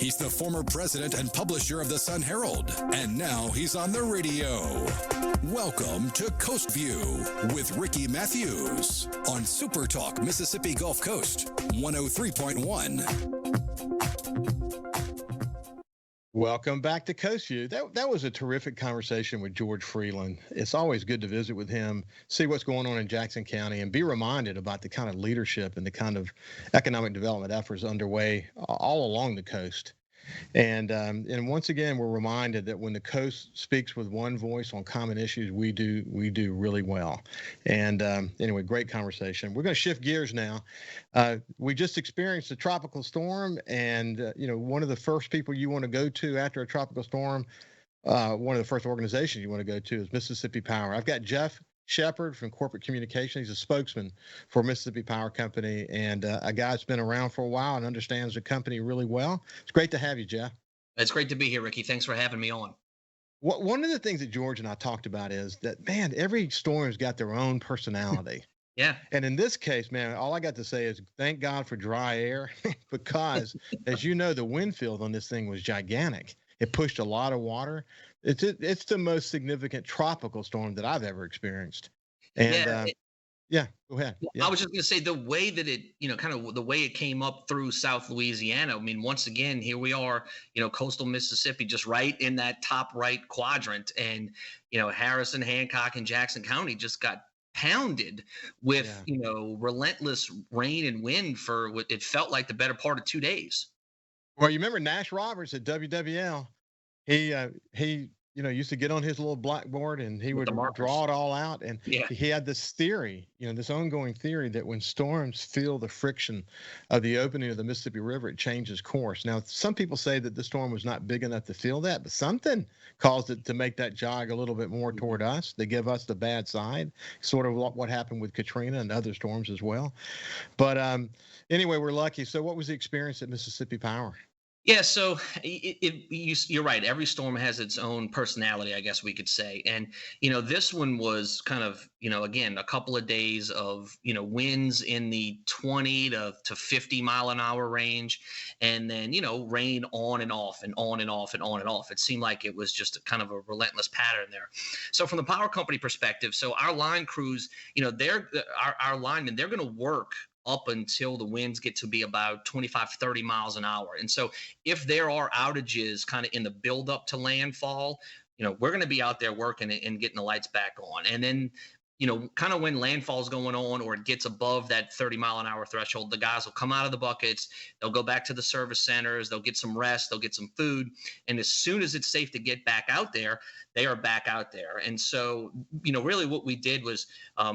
He's the former president and publisher of the Sun Herald, and now he's on the radio. Welcome to Coast Vue with Ricky Matthews on SuperTalk Mississippi Gulf Coast 103.1. Welcome back to Coast Vue. That was a terrific conversation with George Freeland. It's always good to visit with him, see what's going on in Jackson County, and be reminded about the kind of leadership and the kind of economic development efforts underway all along the coast. And once again, we're reminded that when the coast speaks with one voice on common issues, we do really well. And anyway, great conversation. We're going to shift gears now. We just experienced a tropical storm, and one of the first people you want to go to after a tropical storm, one of the first organizations you want to go to is Mississippi Power. I've got Jeff Shepard from Corporate Communication. He's a spokesman for Mississippi Power Company, and a guy that's been around for a while and understands the company really well. It's great to have you, Jeff. It's great to be here, Ricky. Thanks for having me on. One of the things that George and I talked about is that, man, every storm's got their own personality. Yeah. And in this case, man, all I got to say is thank God for dry air because, as you know, the wind field on this thing was gigantic. It pushed a lot of water. It's the most significant tropical storm that I've ever experienced. And yeah, go ahead. Yeah. I was just going to say the way that it, kind of the way it came up through South Louisiana. I mean, once again, here we are, coastal Mississippi, just right in that top right quadrant. And, Harrison, Hancock, and Jackson County just got pounded with, relentless rain and wind for what it felt like the better part of 2 days. Well, you remember Nash Roberts at WWL? He used to get on his little blackboard and he would draw it all out. And he had this theory, this ongoing theory that when storms feel the friction of the opening of the Mississippi River, it changes course. Now, some people say that the storm was not big enough to feel that, but something caused it to make that jog a little bit more toward us. They give us the bad side, sort of what happened with Katrina and other storms as well. But anyway, we're lucky. So what was the experience at Mississippi Power? Yeah, so you're right. Every storm has its own personality, I guess we could say. And, this one was kind of, again, a couple of days of, winds in the 20 to 50 mile an hour range. And then, rain on and off and on and off and on and off. It seemed like it was just a kind of a relentless pattern there. So from the power company perspective, so our line crews, our linemen, they're going to work up until the winds get to be about 25, 30 miles an hour. And so if there are outages kind of in the buildup to landfall, we're going to be out there working and getting the lights back on. And then, kind of when landfall is going on or it gets above that 30 mile an hour threshold, the guys will come out of the buckets. They'll go back to the service centers. They'll get some rest. They'll get some food. And as soon as it's safe to get back out there, they are back out there. And so, really what we did was,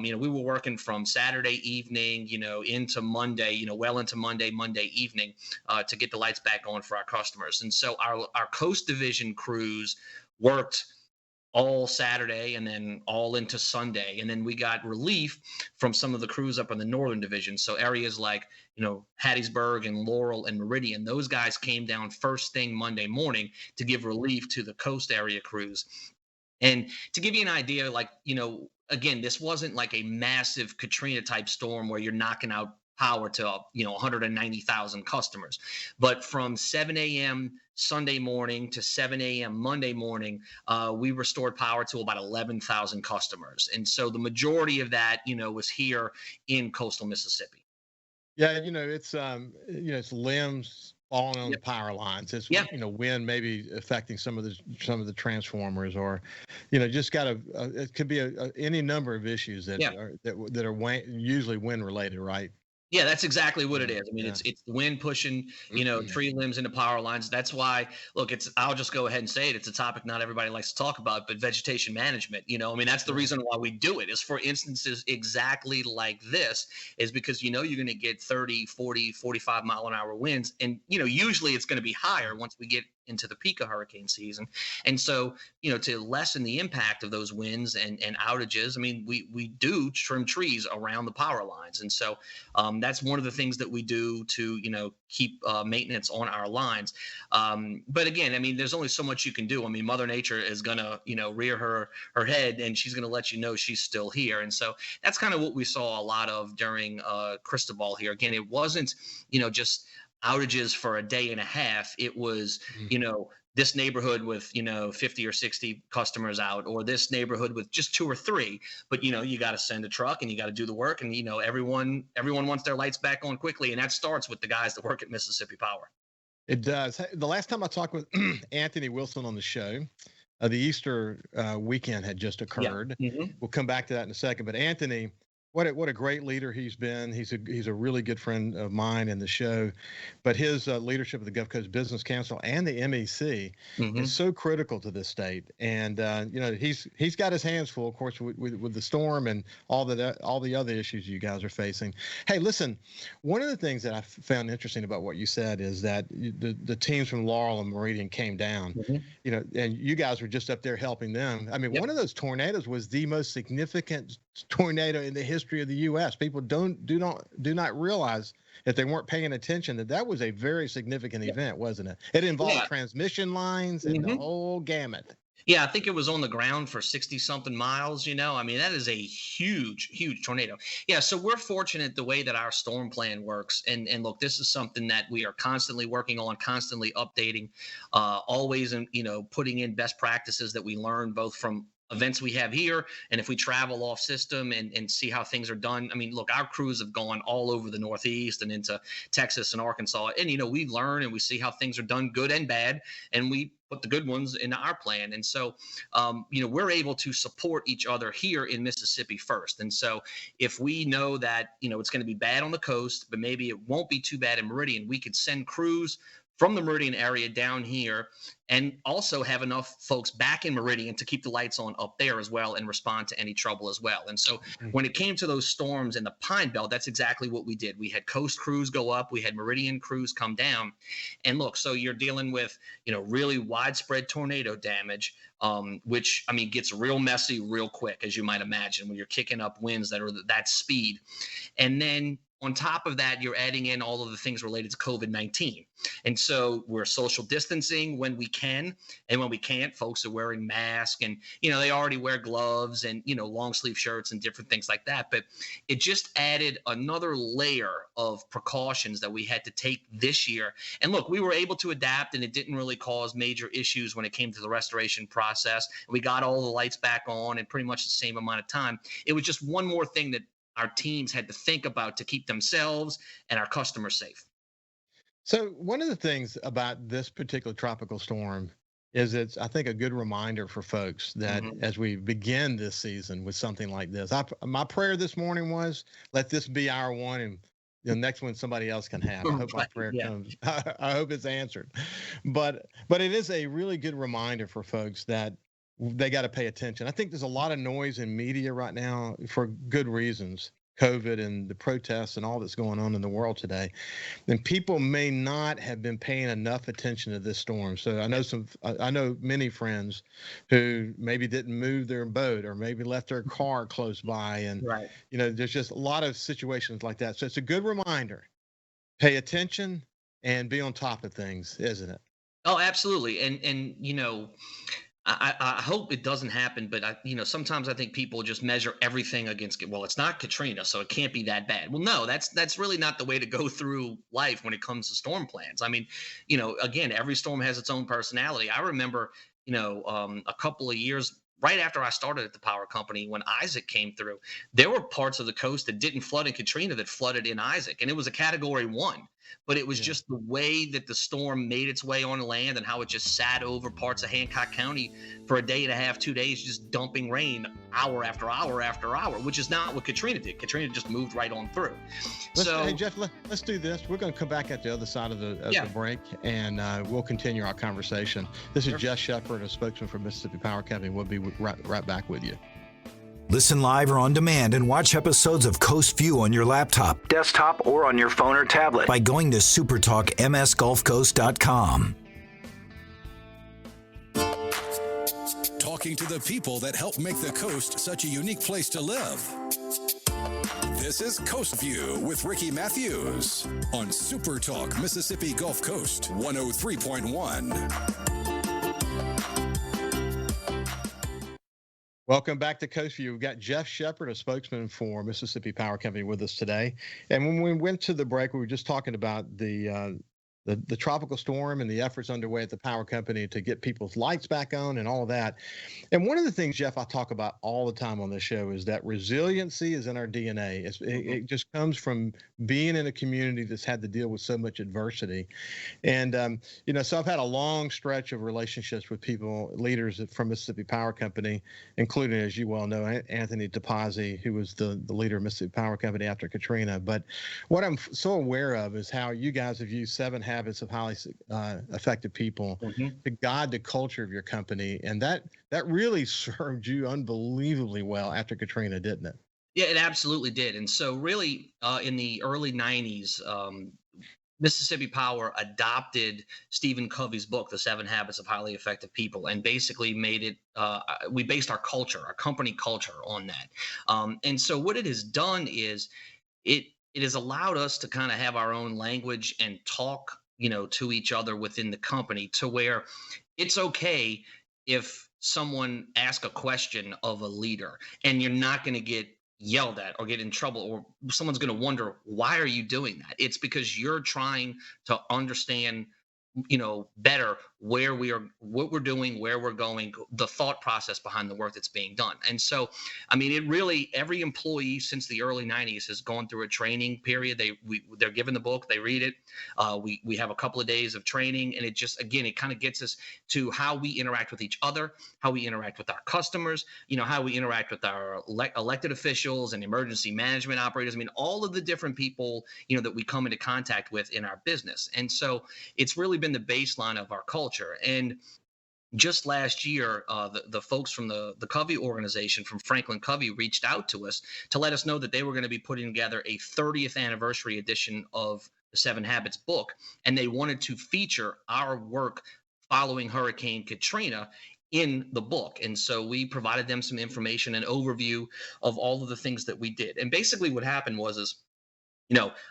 we were working from Saturday evening, into Monday, well into Monday evening to get the lights back on for our customers. And so our Coast Division crews worked all Saturday and then all into Sunday. And then we got relief from some of the crews up in the Northern Division. So areas like, Hattiesburg and Laurel and Meridian, those guys came down first thing Monday morning to give relief to the coast area crews. And to give you an idea, again, this wasn't like a massive Katrina type storm where you're knocking out power to 190,000 customers. But from 7 a.m. Sunday morning to 7 a.m. Monday morning, we restored power to about 11,000 customers. And so the majority of that, was here in coastal Mississippi. Yeah, it's limbs falling on the power lines. It's wind maybe affecting some of the transformers, or just it could be any number of issues that are usually wind related, right? Yeah, that's exactly what it is. I mean, it's the wind pushing, tree limbs into power lines. That's why, look, I'll just go ahead and say it. It's a topic not everybody likes to talk about, but vegetation management, that's the reason why we do it, is for instances exactly like this, is because, you're going to get 30, 40, 45 mile an hour winds. And, usually it's going to be higher once we get into the peak of hurricane season. And so, to lessen the impact of those winds and outages, I mean, we do trim trees around the power lines. And so that's one of the things that we do to, keep maintenance on our lines. But again, I mean, there's only so much you can do. I mean, Mother Nature is going to, rear her head, and she's going to let you know she's still here. And so that's kind of what we saw a lot of during Cristobal here. Again, it wasn't, just outages for a day and a half. It was, this neighborhood with 50 or 60 customers out, or this neighborhood with just 2 or 3. But you got to send a truck and you got to do the work, and everyone wants their lights back on quickly, and that starts with the guys that work at Mississippi Power. It does. Hey, the last time I talked with Anthony Wilson on the show, the Easter weekend had just occurred. Yeah. Mm-hmm. We'll come back to that in a second. But Anthony, what a great leader he's been. He's a really good friend of mine in the show. But his leadership of the Gulf Coast Business Council and the MEC is so critical to this state. And he's got his hands full, of course, with the storm and all the other issues you guys are facing. Hey, listen, one of the things that I found interesting about what you said is that the teams from Laurel and Meridian came down, and you guys were just up there helping them. I mean, one of those tornadoes was the most significant tornado in the history of the U.S. People do not realize, if they weren't paying attention, that was a very significant event, wasn't it? It involved transmission lines and the whole gamut. Yeah, I think it was on the ground for 60-something miles, I mean, that is a huge, huge tornado. Yeah, so we're fortunate the way that our storm plan works. And look, this is something that we are constantly working on, constantly updating, always, putting in best practices that we learn both from events we have here, and if we travel off system and see how things are done. I mean, look, our crews have gone all over the Northeast and into Texas and Arkansas, and we learn and we see how things are done, good and bad, and we put the good ones into our plan. And so we're able to support each other here in Mississippi first. And so if we know that it's going to be bad on the coast, but maybe it won't be too bad in Meridian, we could send crews from the Meridian area down here, and also have enough folks back in Meridian to keep the lights on up there as well and respond to any trouble as well. And so when it came to those storms in the Pine Belt, that's exactly what we did. We had coast crews go up, we had Meridian crews come down. And look, so you're dealing with, really widespread tornado damage, which, I mean, gets real messy real quick, as you might imagine, when you're kicking up winds that are that speed. And then on top of that, you're adding in all of the things related to COVID-19. And so we're social distancing when we can. And when we can't, folks are wearing masks, and, they already wear gloves and, long sleeve shirts and different things like that. But it just added another layer of precautions that we had to take this year. And look, we were able to adapt, and it didn't really cause major issues when it came to the restoration process. We got all the lights back on in pretty much the same amount of time. It was just one more thing that our teams had to think about to keep themselves and our customers safe. So one of the things about this particular tropical storm is it's, I think, a good reminder for folks that as we begin this season with something like this, my prayer this morning was, let this be our one, and the next one somebody else can have. I hope my prayer comes. I hope it's answered. But it is a really good reminder for folks that they got to pay attention. I think there's a lot of noise in media right now for good reasons, COVID and the protests and all that's going on in the world today. And people may not have been paying enough attention to this storm. So I know many friends who maybe didn't move their boat, or maybe left their car close by. And, there's just a lot of situations like that. So it's a good reminder, pay attention and be on top of things, isn't it? Oh, absolutely. And I hope it doesn't happen, but sometimes I think people just measure everything against, well, it's not Katrina, so it can't be that bad. Well, no, that's really not the way to go through life when it comes to storm plans. I mean, again, every storm has its own personality. I remember, a couple of years right after I started at the power company, when Isaac came through, there were parts of the coast that didn't flood in Katrina that flooded in Isaac, and it was a Category 1. But it was just the way that the storm made its way on land, and how it just sat over parts of Hancock County for a day and a half, 2 days, just dumping rain hour after hour after hour, which is not what Katrina did. Katrina just moved right on through. Hey, Jeff, let's do this. We're going to come back at the other side of the break, and we'll continue our conversation. This is Jeff Shepard, a spokesman for Mississippi Power Company. We'll be right back with you. Listen live or on demand and watch episodes of Coast Vue on your laptop, desktop, or on your phone or tablet by going to SuperTalk.msGulfCoast.com. Talking to the people that help make the coast such a unique place to live. This is Coast View with Ricky Matthews on SuperTalk Mississippi Gulf Coast 103.1. Welcome back to Coast View. We've got Jeff Shepard, a spokesman for Mississippi Power Company, with us today. And when we went to the break, we were just talking about the the tropical storm and the efforts underway at the power company to get people's lights back on and all of that. And one of the things, Jeff, I talk about all the time on this show is that resiliency is in our DNA. It just comes from being in a community that's had to deal with so much adversity. And, so I've had a long stretch of relationships with people, leaders from Mississippi Power Company, including, as you well know, Anthony DePazzi, who was the leader of Mississippi Power Company after Katrina. But what I'm so aware of is how you guys have used 7 Habits of Highly Effective People to guide the culture of your company. And that really served you unbelievably well after Katrina, didn't it? Yeah, it absolutely did. And so really in the early 90s, Mississippi Power adopted Stephen Covey's book, The 7 Habits of Highly Effective People, and basically made it, we based our culture, our company culture on that. And so what it has done is it has allowed us to kind of have our own language and talk, to each other within the company, to where it's okay if someone asks a question of a leader and you're not going to get yelled at or get in trouble, or someone's going to wonder, why are you doing that? It's because you're trying to understand better where we are, what we're doing, where we're going, the thought process behind the work that's being done. And so, I mean, it really, every employee since the early 90s has gone through a training period. They're given the book, they read it. We have a couple of days of training, and it just, again, it kind of gets us to how we interact with each other, how we interact with our customers, how we interact with our elected officials and emergency management operators. I mean, all of the different people, that we come into contact with in our business. And so it's really been the baseline of our culture. And just last year, the folks from the Covey organization, from Franklin Covey, reached out to us to let us know that they were going to be putting together a 30th anniversary edition of the 7 Habits book, and they wanted to feature our work following Hurricane Katrina in the book. And so we provided them some information, an overview of all of the things that we did. And basically what happened was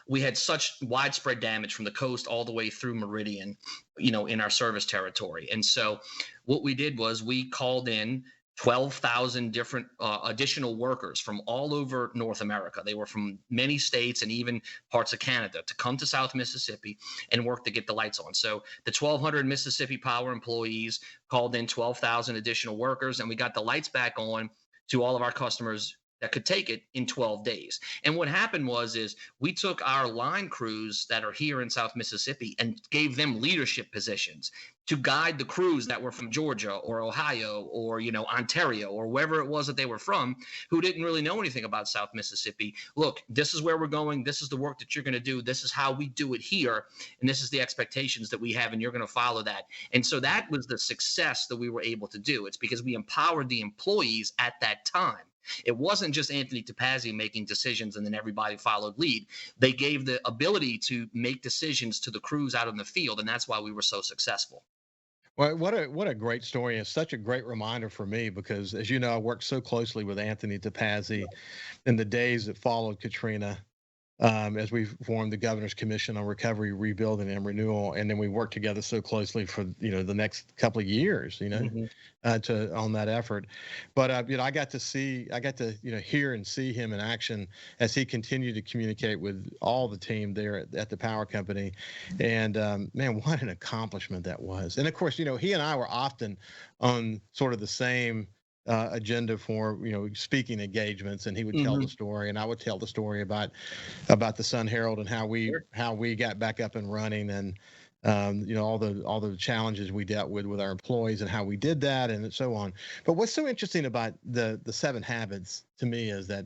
we had such widespread damage from the coast all the way through Meridian, in our service territory. And so what we did was we called in 12,000 different additional workers from all over North America. They were from many states and even parts of Canada to come to South Mississippi and work to get the lights on. So the 1,200 Mississippi Power employees called in 12,000 additional workers, and we got the lights back on to all of our customers that could take it in 12 days. And what happened is we took our line crews that are here in South Mississippi and gave them leadership positions to guide the crews that were from Georgia or Ohio or, Ontario or wherever it was that they were from, who didn't really know anything about South Mississippi. Look, this is where we're going. This is the work that you're going to do. This is how we do it here. And this is the expectations that we have, and you're going to follow that. And so that was the success that we were able to do. It's because we empowered the employees at that time. It wasn't just Anthony DePazzi making decisions and then everybody followed lead. They gave the ability to make decisions to the crews out in the field, and that's why we were so successful. Well, what a great story. It's such a great reminder for me because, as you know, I worked so closely with Anthony DePazzi in the days that followed Katrina. As we formed the Governor's Commission on Recovery, Rebuilding, and Renewal, and then we worked together so closely for the next couple of years, on that effort. But I got to hear and see him in action as he continued to communicate with all the team there at the power company, and man, what an accomplishment that was. And of course, he and I were often on sort of the same agenda for speaking engagements, and he would tell the story and I would tell the story about the Sun Herald and how we got back up and running, and all the challenges we dealt with our employees and how we did that and so on. But what's so interesting about the 7 habits to me is that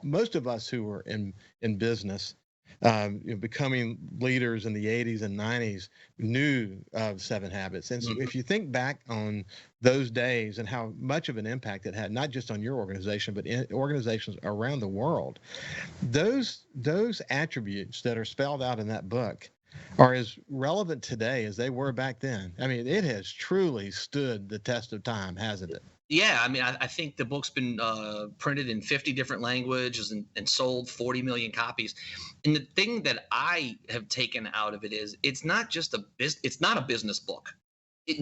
most of us who were in business becoming leaders in the 80s and 90s knew of 7 habits. And so if you think back on those days and how much of an impact it had, not just on your organization, but in organizations around the world, those attributes that are spelled out in that book are as relevant today as they were back then. I mean, it has truly stood the test of time, hasn't it? Yeah, I mean, I think the book's been printed in 50 different languages and sold 40 million copies. And the thing that I have taken out of it is it's not a business book.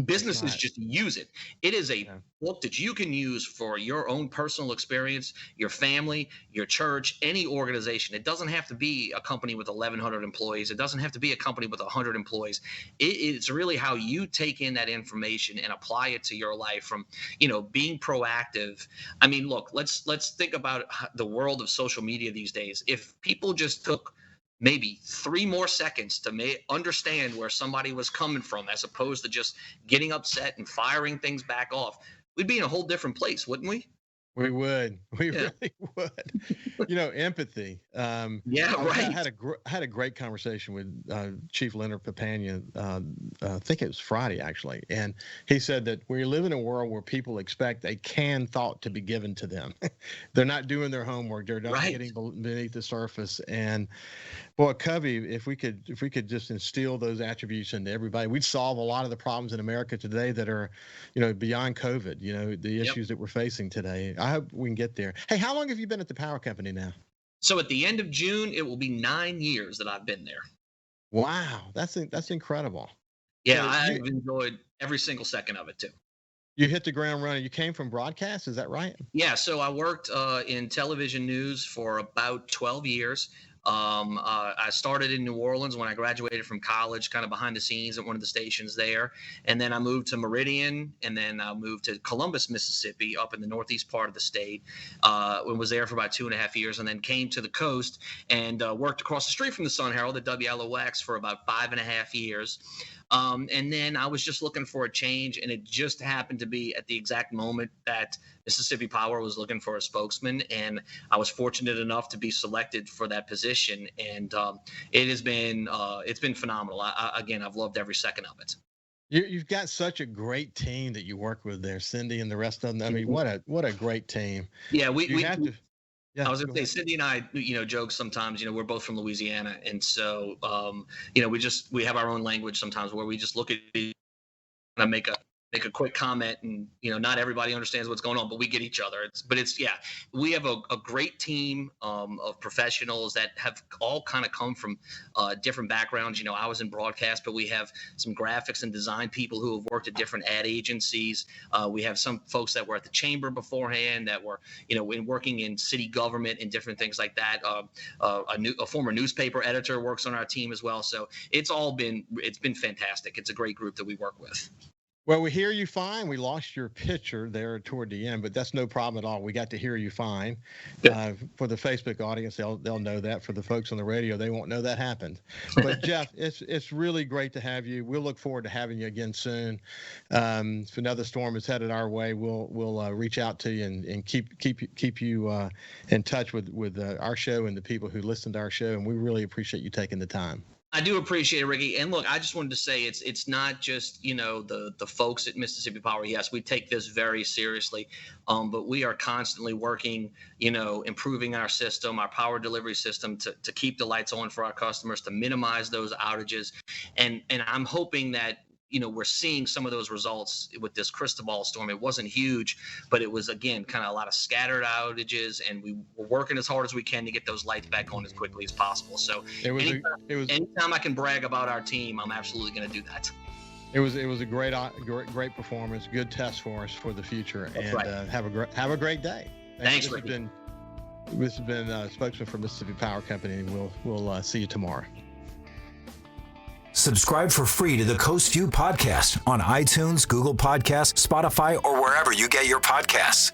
Businesses right. just use it. It is a book that you can use for your own personal experience, your family, your church, any organization. It doesn't have to be a company with 1,100 employees. It doesn't have to be a company with 100 employees. It's really how you take in that information and apply it to your life, from, being proactive. I mean, look, let's think about the world of social media these days. If people just took maybe 3 more seconds to understand where somebody was coming from, as opposed to just getting upset and firing things back off, we'd be in a whole different place, wouldn't we? We would. We Yeah. really would. Empathy. Yeah, I right. had a great conversation with Chief Leonard Papania. I think it was Friday, actually, and he said that we live in a world where people expect a canned thought to be given to them. They're not doing their homework. They're not Right. getting beneath the surface. And boy, Covey, if we could just instill those attributes into everybody, we'd solve a lot of the problems in America today that are, beyond COVID. The issues that we're facing today. I hope we can get there. Hey, how long have you been at the power company now? So at the end of June, it will be 9 years that I've been there. Wow, that's incredible. Yeah, So I've enjoyed every single second of it too. you hit the ground running. You came from broadcast, is that right? Yeah, so I worked in television news for about 12 years. I started in New Orleans when I graduated from college, kind of behind the scenes at one of the stations there. And then I moved to Meridian, and then I moved to Columbus, Mississippi, up in the northeast part of the state. And was there for about 2.5 years, and then came to the coast and worked across the street from the Sun Herald at WLOX for about 5.5 years. And then I was just looking for a change, and it just happened to be at the exact moment that Mississippi Power was looking for a spokesman, and I was fortunate enough to be selected for that position. And it's been phenomenal. I've loved every second of it. You've got such a great team that you work with there, Cindy and the rest of them. I mean, what a great team. Yeah, Yeah, I was going to say, Cindy and I, joke sometimes. We're both from Louisiana, and so we have our own language sometimes where we just look at each other and make a quick comment, and not everybody understands what's going on, but we get each other. We have a great team of professionals that have all kind of come from different backgrounds. I was in broadcast, but we have some graphics and design people who have worked at different ad agencies. We have some folks that were at the chamber beforehand, that were working in city government and different things like that. A former newspaper editor works on our team as well. So it's been fantastic. It's a great group that we work with. Well, we hear you fine. We lost your picture there toward the end, but that's no problem at all. We got to hear you fine. For the Facebook audience, they'll know that. For the folks on the radio, they won't know that happened. But Jeff, it's really great to have you. We'll look forward to having you again soon. If another storm is headed our way, we'll reach out to you and keep you in touch with our show and the people who listen to our show. And we really appreciate you taking the time. I do appreciate it, Ricky. And look, I just wanted to say it's not just, the folks at Mississippi Power. Yes, we take this very seriously, but we are constantly working, improving our system, our power delivery system to keep the lights on for our customers, to minimize those outages. And I'm hoping that, we're seeing some of those results with this Cristobal storm. It wasn't huge, but it was, again, kind of a lot of scattered outages, and we were working as hard as we can to get those lights back on as quickly as possible. So anytime I can brag about our team, I'm absolutely going to do that. It was a great performance, good test for us for the future. That's and right. Have a great day. Thanks, Ricky. This has been spokesman for Mississippi Power Company, and we'll see you tomorrow. Subscribe for free to the Coast Vue podcast on iTunes, Google Podcasts, Spotify, or wherever you get your podcasts.